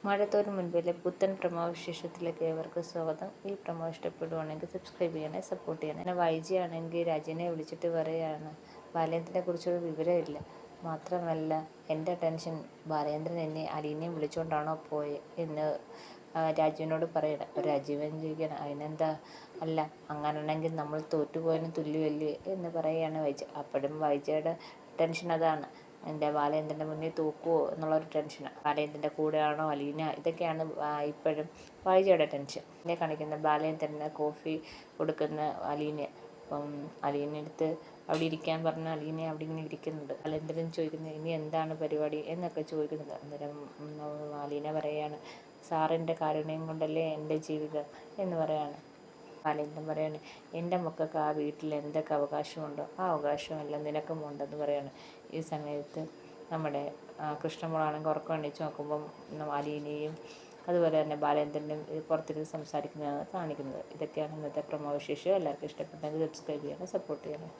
മഴത്തോന് മുൻപിലെ പുത്തൻ പ്രമോവിശേഷത്തിലേക്ക് ഏവർക്കും സ്വാഗതം. ഈ പ്രമോ ഇഷ്ടപ്പെടുവാണെങ്കിൽ സബ്സ്ക്രൈബ് ചെയ്യണേ, സപ്പോർട്ട് ചെയ്യണേ. പിന്നെ വൈജി ആണെങ്കിൽ രാജീനെ വിളിച്ചിട്ട് പറയുകയാണ്, ബാലേന്ദ്രനെ കുറിച്ചൊരു വിവരമില്ല. മാത്രമല്ല എൻ്റെ ടെൻഷൻ ബാലേന്ദ്രൻ എന്നെ അലീനയും വിളിച്ചുകൊണ്ടാണോ പോയെ എന്ന് രാജുവിനോട് പറയണം. അപ്പോൾ രാജീവൻ ചോദിക്കണം, അതിനെന്താ, അല്ല അങ്ങനെയാണെങ്കിൽ നമ്മൾ തോറ്റുപോയതിന് തുല്യമല്ലേ എന്ന് പറയുകയാണ് വൈജ. അപ്പോഴും വൈജയുടെ ടെൻഷൻ അതാണ്, എൻ്റെ ബാലേന്ദ്രൻ്റെ മുന്നിൽ തോക്കുമോ എന്നുള്ളൊരു ടെൻഷനാണ്. ബാലേന്ദ്രൻ്റെ കൂടെയാണോ അലീന, ഇതൊക്കെയാണ് ഇപ്പോഴും വൈജയുടെ ടെൻഷൻ. എന്നെ കാണിക്കുന്ന ബാലേന്ദ്രന് കോഫി കൊടുക്കുന്ന അലീന. അപ്പം അലീനടുത്ത് അവിടെ ഇരിക്കാൻ പറഞ്ഞ അലീന അവിടെ ഇങ്ങനെ ഇരിക്കുന്നുണ്ട്. ബാലേന്ദ്രൻ ചോദിക്കുന്നത് ഇനി എന്താണ് പരിപാടി എന്നൊക്കെ ചോദിക്കുന്നുണ്ട്. അന്നേരം അലീന പറയുകയാണ്, സാറിൻ്റെ കാരുണ്യം കൊണ്ടല്ലേ എൻ്റെ ജീവിതം എന്ന് പറയാണ്. ബാലേന്ദ്രൻ പറയാണ്, എൻ്റെ മക്കൾക്ക് ആ വീട്ടിൽ എന്തൊക്കെ അവകാശമുണ്ടോ ആ അവകാശമെല്ലാം നിനക്കും ഉണ്ടെന്ന് പറയാണ്. ഈ സമയത്ത് നമ്മുടെ കൃഷ്ണമോളാണെങ്കിൽ ഉറക്കം എണീച്ച് നോക്കുമ്പം അലീനയും അതുപോലെ തന്നെ ബാലേന്ദ്രനും പുറത്തിരുന്ന് സംസാരിക്കുന്നതാണ് കാണിക്കുന്നത്. ഇതൊക്കെയാണ് ഇന്നത്തെ പ്രമോ വിശേഷം. എല്ലാവർക്കും ഇഷ്ടപ്പെട്ടെങ്കിൽ സബ്സ്ക്രൈബ് ചെയ്യണം, സപ്പോർട്ട് ചെയ്യണം.